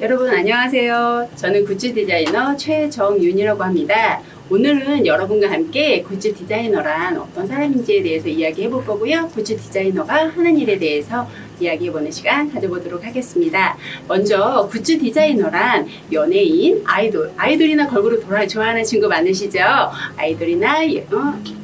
여러분 안녕하세요. 저는 굿즈 디자이너 최정윤이라고 합니다. 오늘은 여러분과 함께 굿즈 디자이너란 어떤 사람인지에 대해서 이야기해 볼 거고요. 굿즈 디자이너가 하는 일에 대해서 이야기해 보는 시간 가져보도록 하겠습니다. 먼저 굿즈 디자이너란 연예인, 아이돌이나 걸그룹 좋아하는 친구 많으시죠? 아이돌이나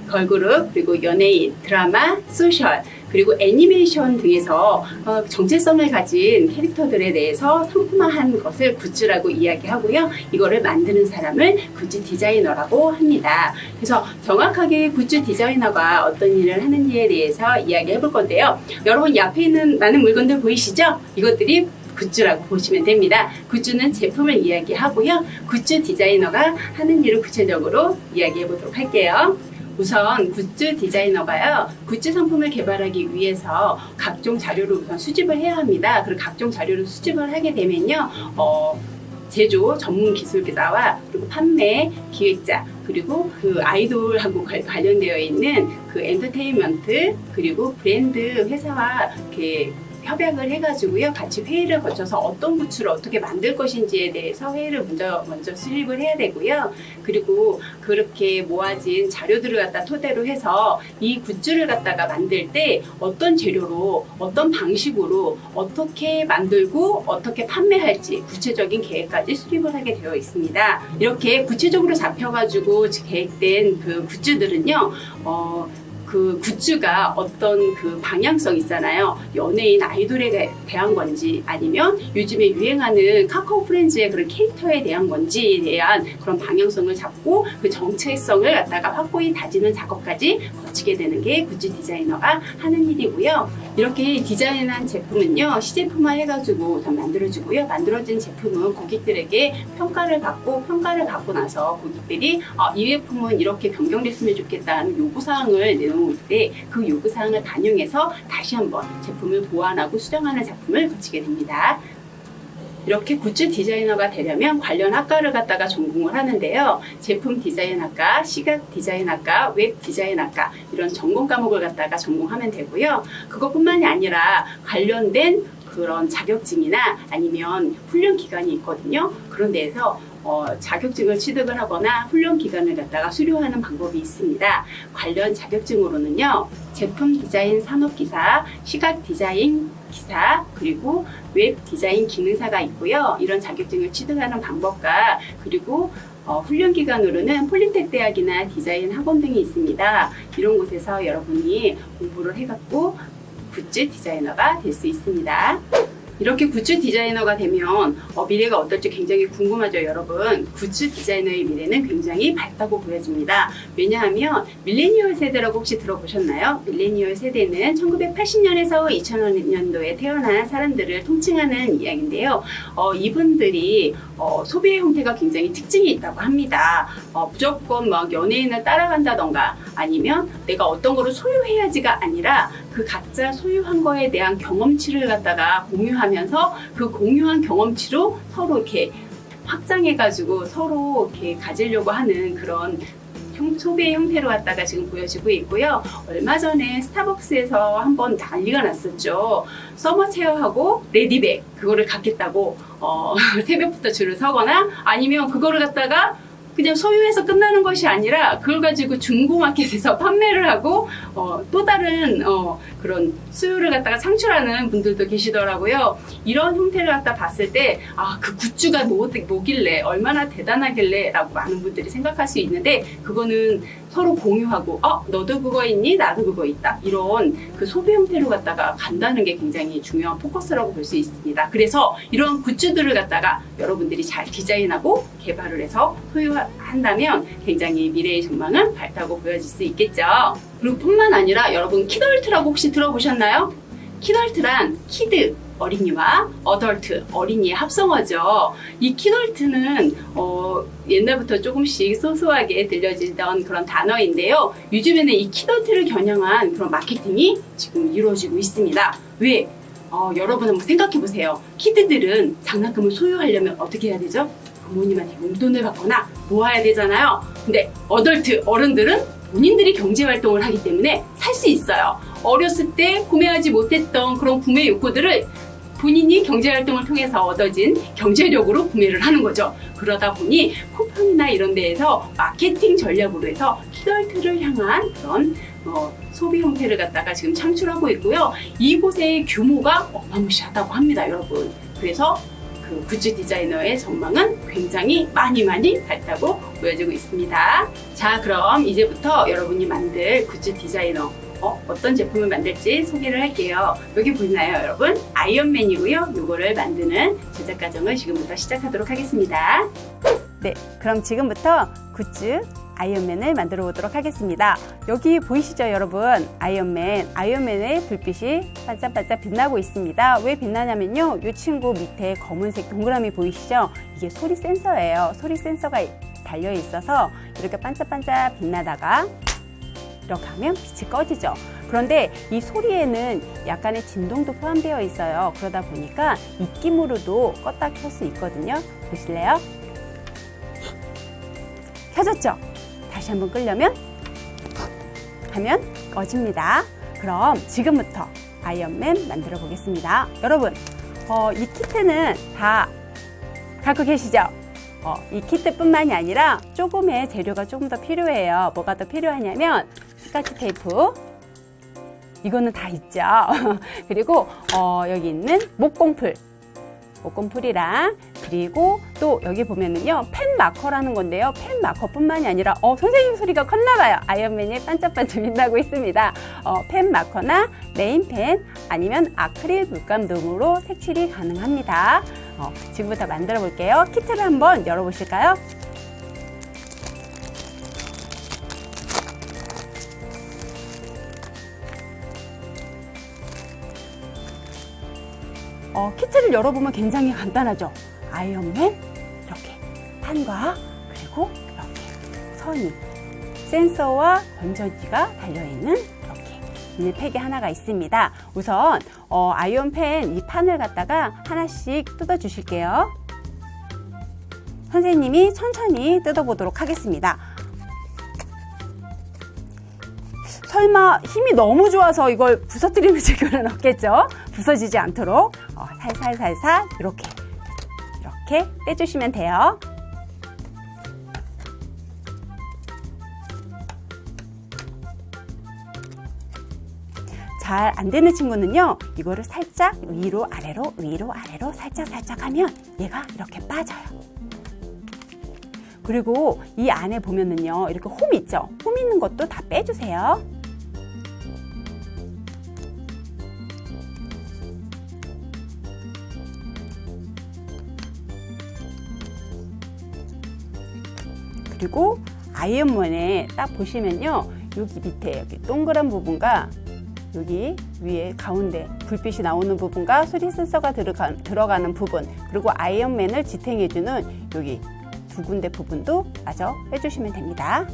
걸그룹, 그리고 연예인, 드라마, 소셜, 그리고 애니메이션 등에서 정체성을 가진 캐릭터들에 대해서 상품화한 것을 굿즈라고 이야기하고요. 이거를 만드는 사람을 굿즈 디자이너라고 합니다. 그래서 정확하게 굿즈 디자이너가 어떤 일을 하는지에 대해서 이야기해 볼 건데요. 여러분, 이 앞에 있는 많은 물건들 보이시죠? 이것들이 굿즈라고 보시면 됩니다. 굿즈는 제품을 이야기하고요. 굿즈 디자이너가 하는 일을 구체적으로 이야기해 보도록 할게요. 우선 굿즈 디자이너가요, 굿즈 상품을 개발하기 위해서 각종 자료를 우선 수집을 해야 합니다. 그리고 각종 자료를 수집을 하게 되면요, 제조 전문 기술자와 그리고 판매 기획자, 그리고 그 아이돌하고 관련되어 있는 그 엔터테인먼트, 그리고 브랜드 회사와 이렇게 협약을 해가지고요, 같이 회의를 거쳐서 어떤 굿즈를 어떻게 만들 것인지에 대해서 회의를 먼저 수립을 해야 되고요. 그리고 그렇게 모아진 자료들을 갖다 토대로 해서 이 굿즈를 갖다가 만들 때 어떤 재료로, 어떤 방식으로 어떻게 만들고 어떻게 판매할지 구체적인 계획까지 수립을 하게 되어 있습니다. 이렇게 구체적으로 잡혀가지고 계획된 그 굿즈들은요, 그 굿즈가 어떤 그 방향성 있잖아요. 연예인, 아이돌에 대한 건지, 아니면 요즘에 유행하는 카카오 프렌즈의 그런 캐릭터에 대한 건지에 대한 그런 방향성을 잡고 그 정체성을 갖다가 확고히 다지는 작업까지 거치게 되는 게 굿즈 디자이너가 하는 일이고요. 이렇게 디자인한 제품은요, 시제품화 해가지고 우선 만들어주고요. 만들어진 제품은 고객들에게 평가를 받고 나서 고객들이 이 제품은 이렇게 변경됐으면 좋겠다는 요구사항을 내놓는 때 그 요구사항을 반영해서 다시 한번 제품을 보완하고 수정하는 작품을 거치게 됩니다. 이렇게 굿즈 디자이너가 되려면 관련 학과를 갖다가 전공을 하는데요. 제품 디자인학과, 시각 디자인학과, 웹 디자인학과, 이런 전공 과목을 갖다가 전공하면 되고요. 그것뿐만이 아니라 관련된 그런 자격증이나 아니면 훈련 기간이 있거든요. 그런 데에서 자격증을 취득을 하거나 훈련 기간을 갖다가 수료하는 방법이 있습니다. 관련 자격증으로는요, 제품 디자인 산업기사, 시각 디자인 기사, 그리고 웹 디자인 기능사가 있고요. 이런 자격증을 취득하는 방법과, 그리고 훈련 기관으로는 폴리텍 대학이나 디자인 학원 등이 있습니다. 이런 곳에서 여러분이 공부를 해갖고 굿즈 디자이너가 될 수 있습니다. 이렇게 굿즈 디자이너가 되면 미래가 어떨지 굉장히 궁금하죠, 여러분. 굿즈 디자이너의 미래는 굉장히 밝다고 보여집니다. 왜냐하면 밀레니얼 세대라고 혹시 들어보셨나요? 밀레니얼 세대는 1980년에서 2000년도에 태어난 사람들을 통칭하는 이야기인데요. 이분들이 소비의 형태가 굉장히 특징이 있다고 합니다. 무조건 막 연예인을 따라간다던가, 아니면 내가 어떤 거를 소유해야지가 아니라 그 각자 소유한 거에 대한 경험치를 갖다가 공유하면서 그 공유한 경험치로 서로 이렇게 확장해가지고 서로 이렇게 가지려고 하는 그런 소비의 형태로 갖다가 지금 보여지고 있고요. 얼마 전에 스타벅스에서 한번 난리가 났었죠. 서머체어하고 레디백, 그거를 갖겠다고 새벽부터 줄을 서거나, 아니면 그거를 갖다가 그냥 소유해서 끝나는 것이 아니라 그걸 가지고 중고마켓에서 판매를 하고 또 다른 그런 수요를 갖다가 창출하는 분들도 계시더라고요. 이런 형태를 갖다 봤을 때 그 굿즈가 뭐길래, 얼마나 대단하길래 라고 많은 분들이 생각할 수 있는데, 그거는 서로 공유하고 너도 그거 있니? 나도 그거 있다. 이런 그 소비 형태로 갖다가 간다는 게 굉장히 중요한 포커스라고 볼 수 있습니다. 그래서 이런 굿즈들을 갖다가 여러분들이 잘 디자인하고 개발을 해서 소유한다면 굉장히 미래의 전망은 밝다고 보여질 수 있겠죠. 그리고 뿐만 아니라 여러분, 키덜트라고 혹시 들어보셨나요? 키덜트란 키드, 어린이와 어덜트, 어린이의 합성어죠. 이 키덜트는 옛날부터 조금씩 소소하게 들려지던 그런 단어인데요. 요즘에는 이 키덜트를 겨냥한 그런 마케팅이 지금 이루어지고 있습니다. 왜? 여러분 한번 생각해 보세요. 키드들은 장난감을 소유하려면 어떻게 해야 되죠? 부모님한테 용돈을 받거나 모아야 되잖아요. 근데 어덜트, 어른들은 본인들이 경제활동을 하기 때문에 살 수 있어요. 어렸을 때 구매하지 못했던 그런 구매 욕구들을 본인이 경제활동을 통해서 얻어진 경제력으로 구매를 하는 거죠. 그러다 보니 쿠팡이나 이런 데에서 마케팅 전략으로 해서 키덜트를 향한 그런 소비 형태를 갖다가 지금 창출하고 있고요. 이곳의 규모가 어마무시하다고 합니다, 여러분. 그래서 그 굿즈 디자이너의 전망은 굉장히 많이 밝다고 보여지고 있습니다. 자, 그럼 이제부터 여러분이 만들 굿즈 디자이너 어떤 제품을 만들지 소개를 할게요. 여기 보이나요, 여러분? 아이언맨이고요. 이거를 만드는 제작 과정을 지금부터 시작하도록 하겠습니다. 네, 그럼 지금부터 굿즈 아이언맨을 만들어 보도록 하겠습니다. 여기 보이시죠, 여러분? 아이언맨의 불빛이 반짝반짝 빛나고 있습니다. 왜 빛나냐면요, 이 친구 밑에 검은색 동그라미 보이시죠? 이게 소리 센서예요. 소리 센서가 달려 있어서 이렇게 반짝반짝 빛나다가 이렇게 하면 빛이 꺼지죠. 그런데 이 소리에는 약간의 진동도 포함되어 있어요. 그러다 보니까 입김으로도 껐다 켤 수 있거든요. 보실래요? 켜졌죠? 다시 한번 끄려면 하면 꺼집니다. 그럼 지금부터 아이언맨 만들어 보겠습니다. 여러분, 이 키트는 다 갖고 계시죠? 이 키트뿐만이 아니라 조금의 재료가 조금 더 필요해요. 뭐가 더 필요하냐면 스카치 테이프, 이거는 다 있죠. 그리고 여기 있는 목공풀이랑, 그리고 또 여기 보면은요, 펜 마커라는 건데요. 펜 마커뿐만이 아니라 선생님 소리가 컸나봐요. 아이언맨이 반짝반짝 빛나고 있습니다. 펜 마커나 네임펜 아니면 아크릴 물감 등으로 색칠이 가능합니다. 지금부터 만들어 볼게요. 키트를 한번 열어보실까요? 키트를 열어보면 굉장히 간단하죠. 아이언맨, 이렇게 판과 그리고 이렇게 선이, 센서와 건전지가 달려있는 이렇게 비닐팩이 하나가 있습니다. 우선 아이언펜 이 판을 갖다가 하나씩 뜯어 주실게요. 선생님이 천천히 뜯어보도록 하겠습니다. 설마 힘이 너무 좋아서 이걸 부서뜨리는 재료는 없겠죠? 부서지지 않도록 살살살살 이렇게 떼주시면 돼요. 잘 안 되는 친구는요, 이거를 살짝 위로 아래로 살짝 하면 얘가 이렇게 빠져요. 그리고 이 안에 보면은요, 이렇게 홈 있죠? 홈 있는 것도 다 빼주세요. 그리고 아이언맨에 딱 보시면요, 여기 밑에 여기 동그란 부분과 여기 위에 가운데 불빛이 나오는 부분과 소리 센서가 들어가는 부분, 그리고 아이언맨을 지탱해주는 여기 두 군데 부분도 마저 빼주시면 됩니다.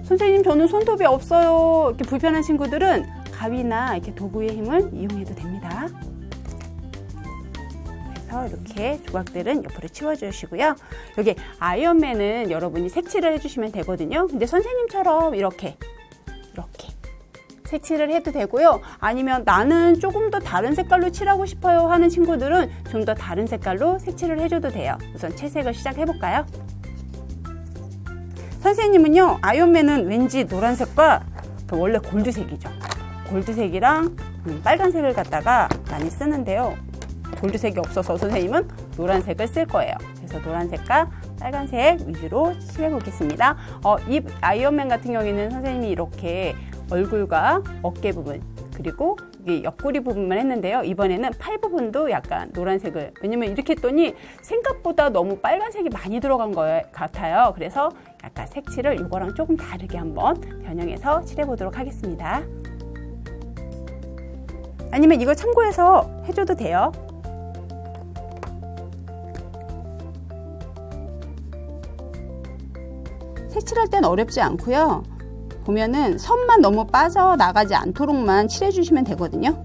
선생님, 저는 손톱이 없어요. 이렇게 불편한 친구들은 가위나 이렇게 도구의 힘을 이용해도 됩니다. 그래서 이렇게 조각들은 옆으로 치워주시고요. 여기 아이언맨은 여러분이 색칠을 해주시면 되거든요. 근데 선생님처럼 이렇게 색칠을 해도 되고요. 아니면 나는 조금 더 다른 색깔로 칠하고 싶어요 하는 친구들은 좀 더 다른 색깔로 색칠을 해줘도 돼요. 우선 채색을 시작해볼까요? 선생님은요, 아이언맨은 왠지 노란색과 원래 골드색이죠. 골드색이랑 빨간색을 갖다가 많이 쓰는데요. 골드색이 없어서 선생님은 노란색을 쓸 거예요. 그래서 노란색과 빨간색 위주로 칠해보겠습니다. 이 아이언맨 같은 경우에는 선생님이 이렇게 얼굴과 어깨 부분, 그리고 여기 옆구리 부분만 했는데요. 이번에는 팔 부분도 약간 노란색을, 왜냐면 이렇게 했더니 생각보다 너무 빨간색이 많이 들어간 것 같아요. 그래서 약간 색칠을 이거랑 조금 다르게 한번 변형해서 칠해보도록 하겠습니다. 아니면 이거 참고해서 해줘도 돼요. 색칠할 땐 어렵지 않고요. 보면은 선만 너무 빠져나가지 않도록만 칠해주시면 되거든요.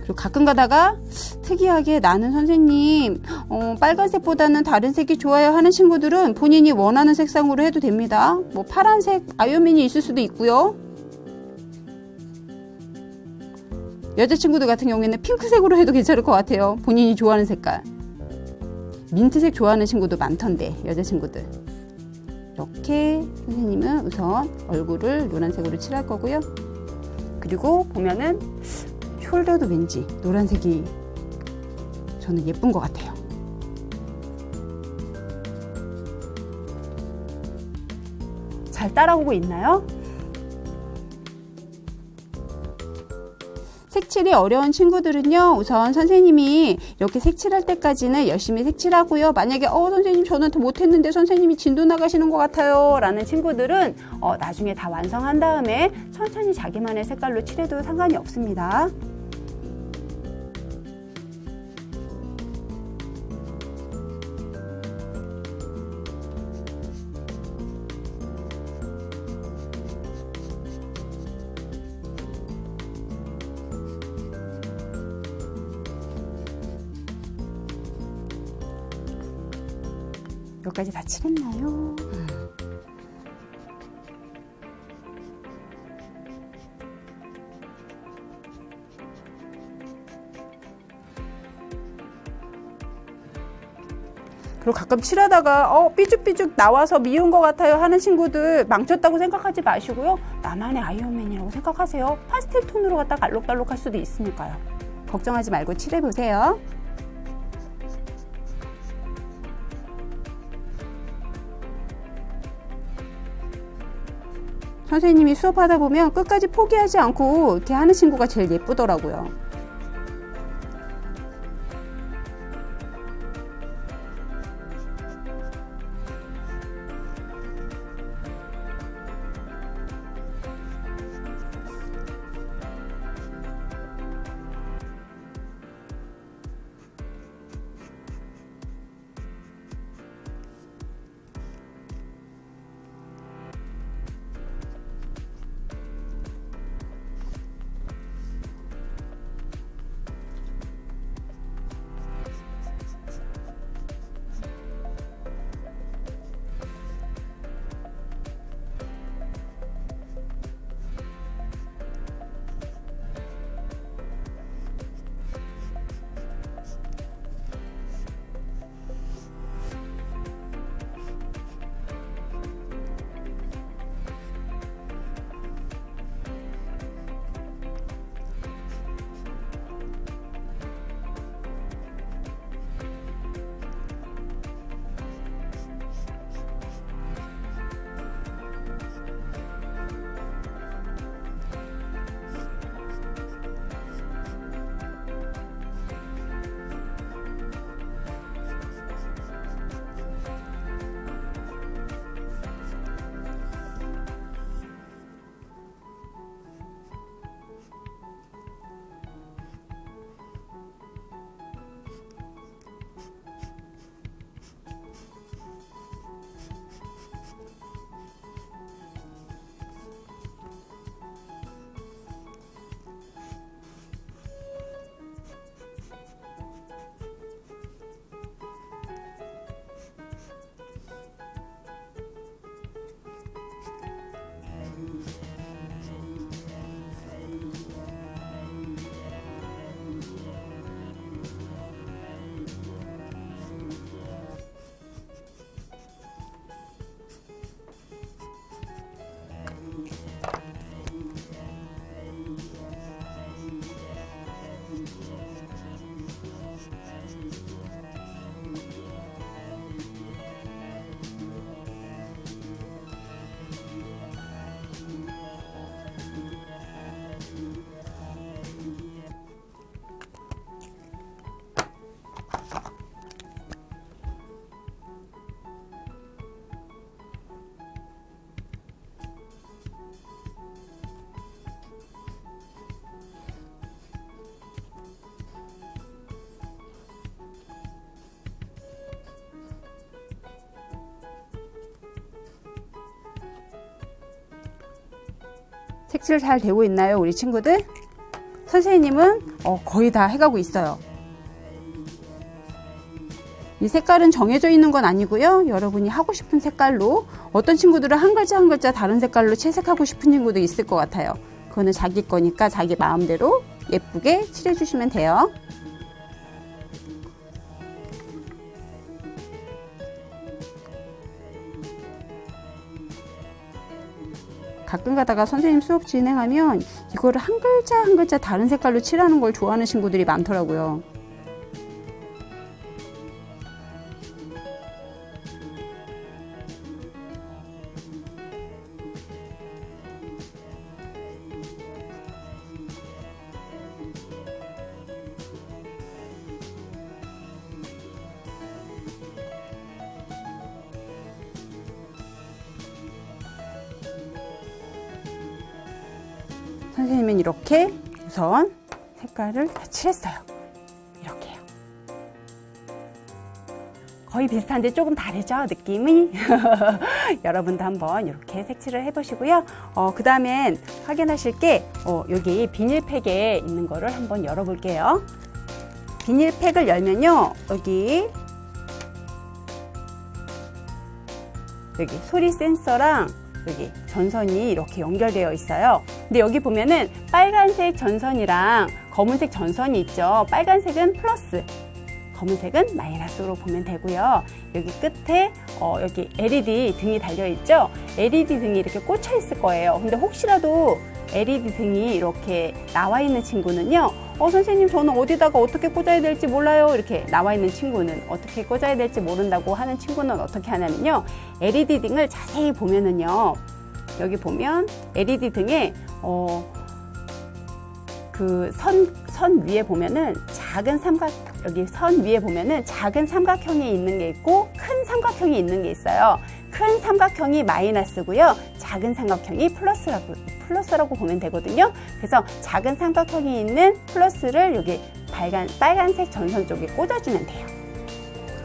그리고 가끔 가다가 특이하게 나는 선생님 빨간색보다는 다른 색이 좋아요 하는 친구들은 본인이 원하는 색상으로 해도 됩니다. 뭐 파란색 아이언맨이 있을 수도 있고요. 여자친구들 같은 경우에는 핑크색으로 해도 괜찮을 것 같아요. 본인이 좋아하는 색깔. 민트색 좋아하는 친구도 많던데, 여자친구들. 이렇게 선생님은 우선 얼굴을 노란색으로 칠할 거고요. 그리고 보면은 숄더도 왠지 노란색이 저는 예쁜 것 같아요. 잘 따라오고 있나요? 색칠이 어려운 친구들은요, 우선 선생님이 이렇게 색칠할 때까지는 열심히 색칠하고요. 만약에 선생님 저는 더 못했는데 선생님이 진도 나가시는 것 같아요 라는 친구들은 나중에 다 완성한 다음에 천천히 자기만의 색깔로 칠해도 상관이 없습니다. 여기까지 다 칠했나요? 그리고 가끔 칠하다가 삐죽삐죽 나와서 미운 것 같아요 하는 친구들 망쳤다고 생각하지 마시고요. 나만의 아이언맨이라고 생각하세요. 파스텔 톤으로 갖다가 알록달록할 수도 있으니까요. 걱정하지 말고 칠해보세요. 선생님이 수업하다 보면 끝까지 포기하지 않고 이렇게 하는 친구가 제일 예쁘더라고요. 색칠 잘 되고 있나요, 우리 친구들? 선생님은 거의 다 해가고 있어요. 이 색깔은 정해져 있는 건 아니고요. 여러분이 하고 싶은 색깔로, 어떤 친구들은 한 글자 한 글자 다른 색깔로 채색하고 싶은 친구도 있을 것 같아요. 그거는 자기 거니까 자기 마음대로 예쁘게 칠해주시면 돼요. 가끔 가다가 선생님 수업 진행하면 이거를 한 글자 한 글자 다른 색깔로 칠하는 걸 좋아하는 친구들이 많더라고요. 선생님은 이렇게 우선 색깔을 다 칠했어요. 이렇게요. 거의 비슷한데 조금 다르죠? 느낌이? 여러분도 한번 이렇게 색칠을 해보시고요. 그 다음엔 확인하실 게 여기 비닐팩에 있는 거를 한번 열어볼게요. 비닐팩을 열면요. 여기 소리 센서랑 여기 전선이 이렇게 연결되어 있어요. 근데 여기 보면은 빨간색 전선이랑 검은색 전선이 있죠. 빨간색은 플러스, 검은색은 마이너스로 보면 되고요. 여기 끝에 여기 LED 등이 달려 있죠. LED 등이 이렇게 꽂혀 있을 거예요. 근데 혹시라도 LED 등이 이렇게 나와 있는 친구는요. 선생님 저는 어디다가 어떻게 꽂아야 될지 몰라요. 이렇게 나와 있는 친구는 어떻게 꽂아야 될지 모른다고 하는 친구는 어떻게 하냐면요. LED 등을 자세히 보면은요. 여기 보면 LED 등에 그 선 위에 보면은 여기 선 위에 보면은 작은 삼각형이 있는 게 있고 큰 삼각형이 있는 게 있어요. 큰 삼각형이 마이너스고요. 작은 삼각형이 플러스라고 보면 되거든요. 그래서 작은 삼각형이 있는 플러스를 여기 빨간색 전선 쪽에 꽂아주면 돼요.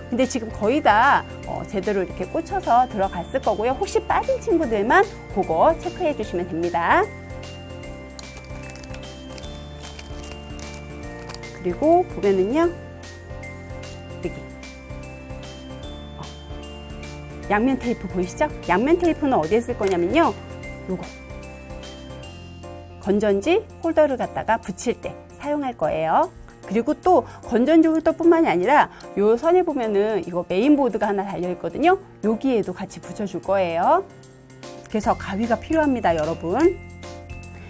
근데 지금 거의 다 제대로 이렇게 꽂혀서 들어갔을 거고요. 혹시 빠진 친구들만 그거 체크해 주시면 됩니다. 그리고 보면은요, 여기 양면 테이프 보이시죠? 양면 테이프는 어디에 쓸 거냐면요, 요거 건전지 홀더를 갖다가 붙일 때 사용할 거예요. 그리고 또 건전지 홀더뿐만이 아니라 요 선에 보면은 이거 메인보드가 하나 달려 있거든요. 여기에도 같이 붙여줄 거예요. 그래서 가위가 필요합니다, 여러분.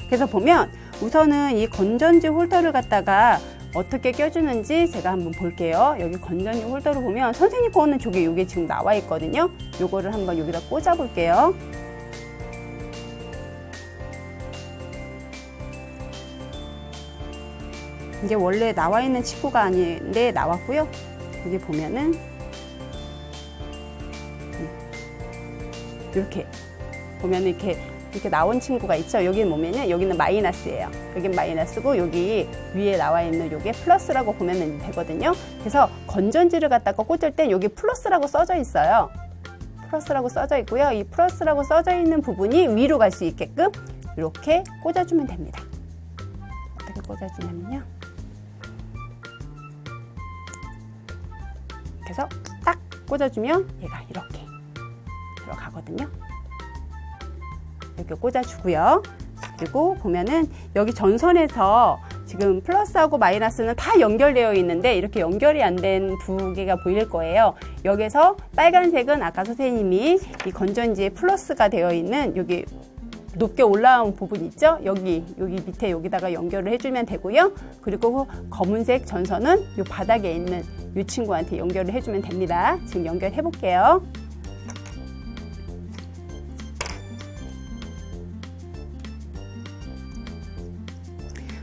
그래서 보면 우선은 이 건전지 홀더를 갖다가 어떻게 껴주는지 제가 한번 볼게요. 여기 건전지 홀더를 보면 선생님 거는 저게 요게 지금 나와 있거든요. 요거를 한번 여기다 꽂아 볼게요. 이게 원래 나와 있는 친구가 아닌데 나왔고요. 여기 보면은 이렇게 보면은 이렇게 나온 친구가 있죠. 여기는 뭐냐면 여기는 마이너스예요. 여긴 마이너스고 여기 위에 나와 있는 요게 플러스라고 보면 되거든요. 그래서 건전지를 갖다가 꽂을 땐 여기 플러스라고 써져 있어요. 플러스라고 써져 있고요. 이 플러스라고 써져 있는 부분이 위로 갈 수 있게끔 이렇게 꽂아주면 됩니다. 어떻게 꽂아주냐면요. 그래서 딱 꽂아주면 얘가 이렇게 들어가거든요. 이렇게 꽂아주고요. 그리고 보면은 여기 전선에서 지금 플러스하고 마이너스는 다 연결되어 있는데 이렇게 연결이 안 된 두 개가 보일 거예요. 여기서 빨간색은 아까 선생님이 이 건전지에 플러스가 되어 있는 여기 높게 올라온 부분 있죠? 여기 밑에 여기다가 연결을 해주면 되고요. 그리고 검은색 전선은 이 바닥에 있는 이 친구한테 연결을 해주면 됩니다. 지금 연결해 볼게요.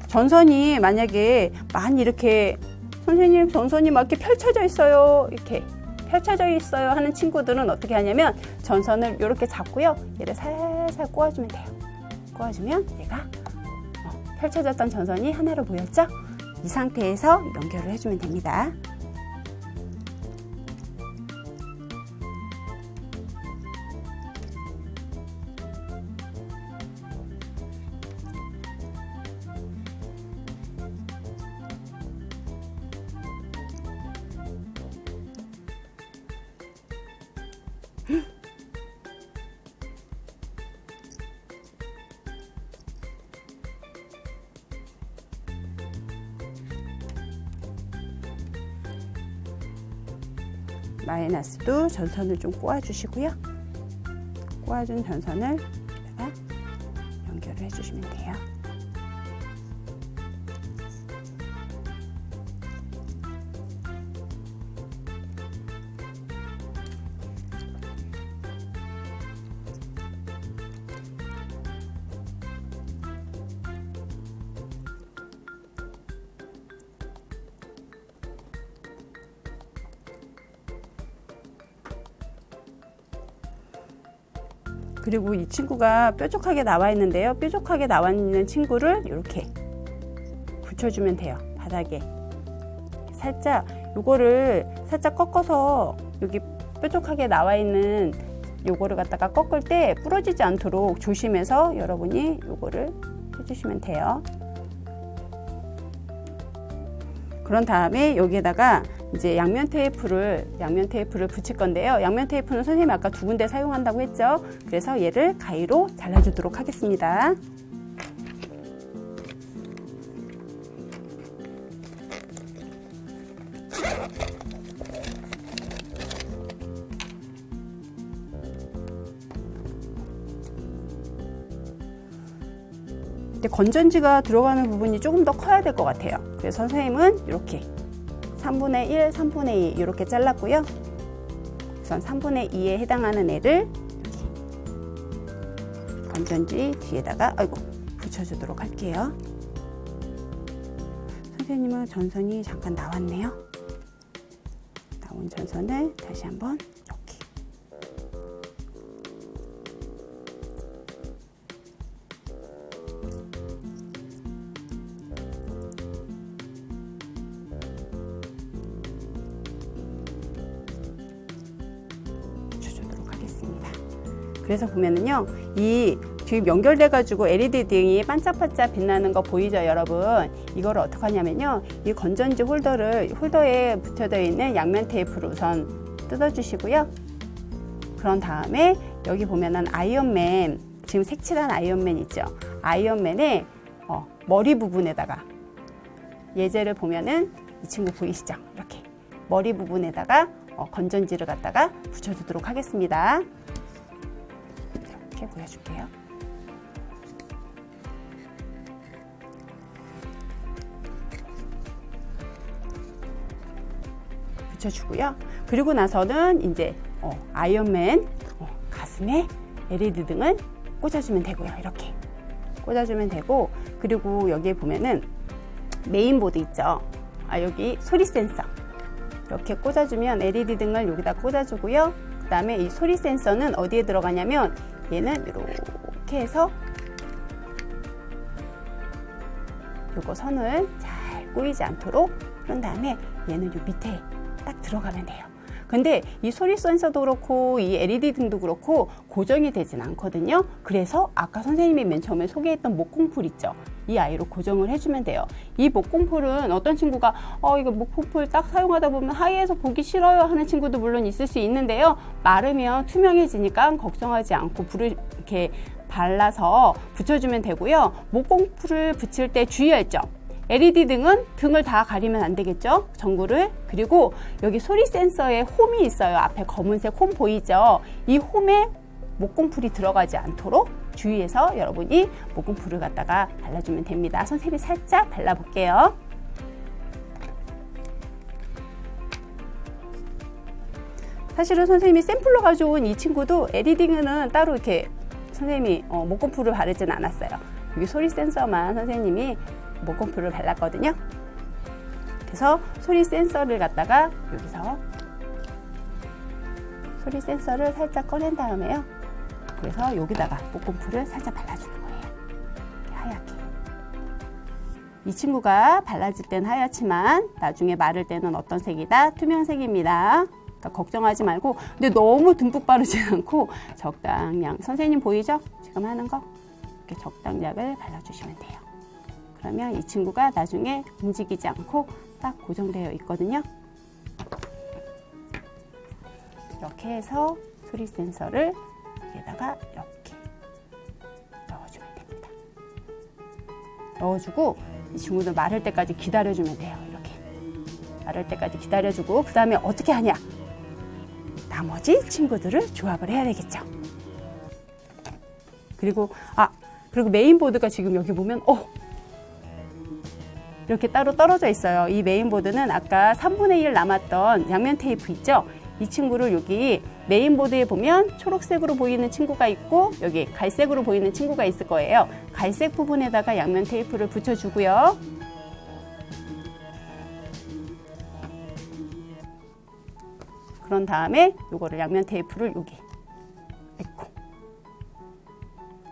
전선이 만약에 많이 이렇게 선생님 전선이 막 이렇게 펼쳐져 있어요. 이렇게 펼쳐져 있어요 하는 친구들은 어떻게 하냐면 전선을 이렇게 잡고요. 얘를 살살 꼬아주면 돼요. 꼬아주면 얘가 펼쳐졌던 전선이 하나로 보였죠? 이 상태에서 연결을 해주면 됩니다. 마이너스도 전선을 좀 꼬아주시고요. 꼬아준 전선을 여기다가 연결을 해주시면 돼요. 그리고 이 친구가 뾰족하게 나와 있는데요. 뾰족하게 나와 있는 친구를 이렇게 붙여주면 돼요. 바닥에. 살짝 요거를 살짝 꺾어서 여기 뾰족하게 나와 있는 요거를 갖다가 꺾을 때 부러지지 않도록 조심해서 여러분이 요거를 해주시면 돼요. 그런 다음에 여기에다가 이제 양면 테이프를 붙일 건데요. 양면 테이프는 선생님이 아까 2군데 사용한다고 했죠. 그래서 얘를 가위로 잘라주도록 하겠습니다. 근데 건전지가 들어가는 부분이 조금 더 커야 될 것 같아요. 그래서 선생님은 이렇게 3분의 1, 3분의 2 이렇게 잘랐고요. 우선 3분의 2에 해당하는 애를 건전지 뒤에다가 붙여주도록 할게요. 선생님은 전선이 잠깐 나왔네요. 나온 전선을 다시 한번 이렇게 그래서 보면은요, 이 지금 연결돼 가지고 LED 등이 반짝반짝 빛나는 거 보이죠, 여러분? 이거를 어떻게 하냐면요, 이 건전지 홀더에 붙여져 있는 양면 테이프를 우선 뜯어주시고요. 그런 다음에 여기 보면은 아이언맨, 지금 색칠한 아이언맨 있죠? 아이언맨의 머리 부분에다가 예제를 보면은 이 친구 보이시죠? 이렇게 머리 부분에다가 건전지를 갖다가 붙여주도록 하겠습니다. 이렇게 보여줄게요. 붙여주고요. 그리고 나서는 이제 아이언맨 가슴에 LED 등을 꽂아주면 되고요. 이렇게 꽂아주면 되고, 그리고 여기에 보면은 메인보드 있죠. 여기 소리 센서 이렇게 꽂아주면 LED 등을 여기다 꽂아주고요. 그 다음에 이 소리 센서는 어디에 들어가냐면 얘는 이렇게 해서 요거 선을 잘 꼬이지 않도록, 그런 다음에 얘는 요 밑에 딱 들어가면 돼요. 근데 이 소리 센서도 그렇고 이 LED 등도 그렇고 고정이 되진 않거든요. 그래서 아까 선생님이 맨 처음에 소개했던 목공풀 있죠. 이 아이로 고정을 해주면 돼요. 이 목공풀은 어떤 친구가 이거 목공풀 딱 사용하다 보면 하이에서 보기 싫어요 하는 친구도 물론 있을 수 있는데요. 마르면 투명해지니까 걱정하지 않고 불을 이렇게 발라서 붙여주면 되고요. 목공풀을 붙일 때 주의할 점, LED 등은 등을 다 가리면 안 되겠죠? 전구를. 그리고 여기 소리 센서에 홈이 있어요. 앞에 검은색 홈 보이죠? 이 홈에 목공풀이 들어가지 않도록 주의해서 여러분이 목공풀을 갖다가 발라주면 됩니다. 선생님이 살짝 발라볼게요. 사실은 선생님이 샘플로 가져온 이 친구도 LED는 따로 이렇게 선생님이 목공풀을 바르진 않았어요. 여기 소리 센서만 선생님이 목공풀을 발랐거든요. 그래서 소리 센서를 갖다가 여기서 소리 센서를 살짝 꺼낸 다음에요. 그래서 여기다가 목공풀을 살짝 발라주는 거예요. 하얗게. 이 친구가 발라질 땐 하얗지만 나중에 마를 때는 어떤 색이다? 투명색입니다. 그러니까 걱정하지 말고, 근데 너무 듬뿍 바르지 않고 적당량, 선생님 보이죠? 지금 하는 거? 이렇게 적당량을 발라주시면 돼요. 그러면 이 친구가 나중에 움직이지 않고 딱 고정되어 있거든요. 이렇게 해서 소리 센서를 여기다가 이렇게 넣어주면 됩니다. 넣어주고 이 친구도 마를 때까지 기다려주면 돼요. 이렇게 마를 때까지 기다려주고, 그 다음에 어떻게 하냐? 나머지 친구들을 조합을 해야 되겠죠. 그리고 메인보드가 지금 여기 보면 이렇게 따로 떨어져 있어요. 이 메인보드는 아까 3분의 1 남았던 양면 테이프 있죠? 이 친구를 여기 메인보드에 보면 초록색으로 보이는 친구가 있고 여기 갈색으로 보이는 친구가 있을 거예요. 갈색 부분에다가 양면 테이프를 붙여주고요. 그런 다음에 이거를 양면 테이프를 여기 넣고,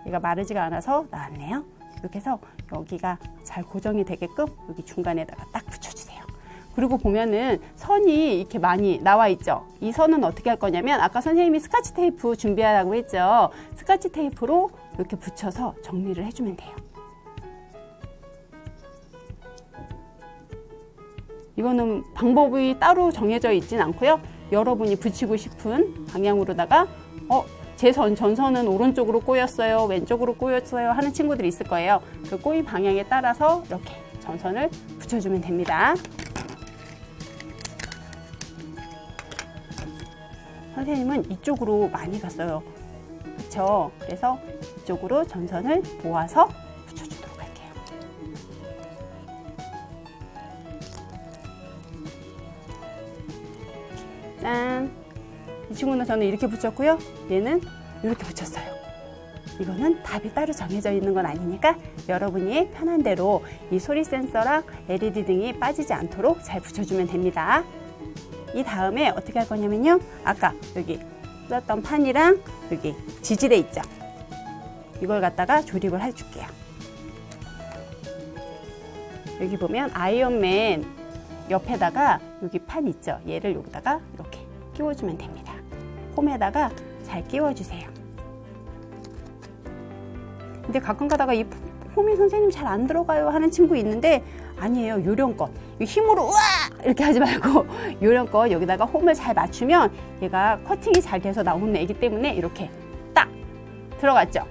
얘가 마르지가 않아서 나왔네요. 이렇게 해서 여기가 잘 고정이 되게끔 여기 중간에다가 딱 붙여주세요. 그리고 보면은 선이 이렇게 많이 나와 있죠. 이 선은 어떻게 할 거냐면 아까 선생님이 스카치 테이프 준비하라고 했죠. 스카치 테이프로 이렇게 붙여서 정리를 해주면 돼요. 이거는 방법이 따로 정해져 있진 않고요. 여러분이 붙이고 싶은 방향으로다가 제 전선은 오른쪽으로 꼬였어요, 왼쪽으로 꼬였어요 하는 친구들이 있을 거예요. 그 꼬인 방향에 따라서 이렇게 전선을 붙여주면 됩니다. 선생님은 이쪽으로 많이 갔어요. 그렇죠? 그래서 이쪽으로 전선을 모아서 붙여주도록 할게요. 짠! 이 친구는 저는 이렇게 붙였고요. 얘는 이렇게 붙였어요. 이거는 답이 따로 정해져 있는 건 아니니까 여러분이 편한 대로 이 소리 센서랑 LED 등이 빠지지 않도록 잘 붙여주면 됩니다. 이 다음에 어떻게 할 거냐면요. 아까 여기 썼던 판이랑 여기 지지대 있죠. 이걸 갖다가 조립을 해줄게요. 여기 보면 아이언맨 옆에다가 여기 판 있죠. 얘를 여기다가 이렇게 끼워주면 됩니다. 홈에다가 잘 끼워주세요. 근데 가끔 가다가 이 홈이 선생님 잘 안 들어가요 하는 친구 있는데 아니에요. 요령껏 힘으로 우와 이렇게 하지 말고 요령껏 여기다가 홈을 잘 맞추면 얘가 커팅이 잘 돼서 나오는 애기 때문에 이렇게 딱 들어갔죠.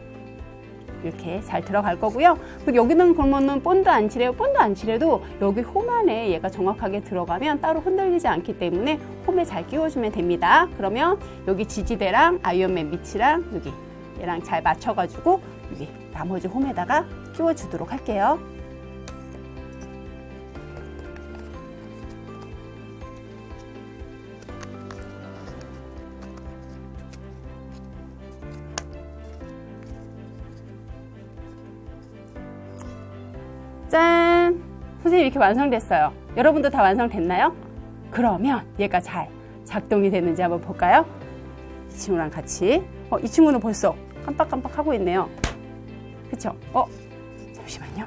이렇게 잘 들어갈 거고요. 그리고 여기는 그러면은 본드 안 칠해요. 본드 안 칠해도 여기 홈 안에 얘가 정확하게 들어가면 따로 흔들리지 않기 때문에 홈에 잘 끼워주면 됩니다. 그러면 여기 지지대랑 아이언맨 밑이랑 여기 얘랑 잘 맞춰가지고 여기 나머지 홈에다가 끼워주도록 할게요. 짠! 선생님 이렇게 완성됐어요. 여러분도 다 완성됐나요? 그러면 얘가 잘 작동이 되는지 한번 볼까요? 이 친구랑 같이. 이 친구는 벌써 깜빡깜빡 하고 있네요. 그쵸? 잠시만요.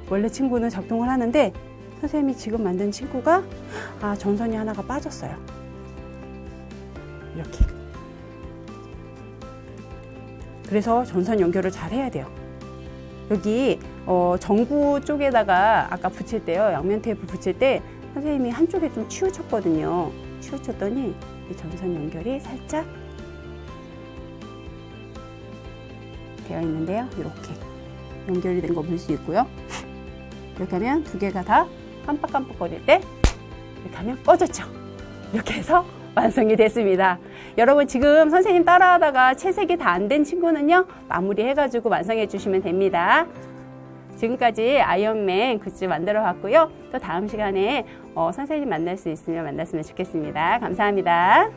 원래 친구는 작동을 하는데 선생님이 지금 만든 친구가 전선이 하나가 빠졌어요. 이렇게. 그래서 전선 연결을 잘 해야 돼요. 여기 전구 쪽에다가 아까 붙일 때요. 양면 테이프 붙일 때 선생님이 한쪽에 좀 치우쳤거든요. 치우쳤더니 이 전선 연결이 살짝 되어 있는데요. 이렇게 연결이 된 거 볼 수 있고요. 이렇게 하면 두 개가 다 깜빡깜빡거릴 때 이렇게 하면 꺼졌죠. 이렇게 해서 완성이 됐습니다. 여러분 지금 선생님 따라하다가 채색이 다 안 된 친구는요. 마무리 해가지고 완성해 주시면 됩니다. 지금까지 아이언맨 굿즈 만들어 봤고요. 또 다음 시간에 선생님 만날 수 있으면 만났으면 좋겠습니다. 감사합니다.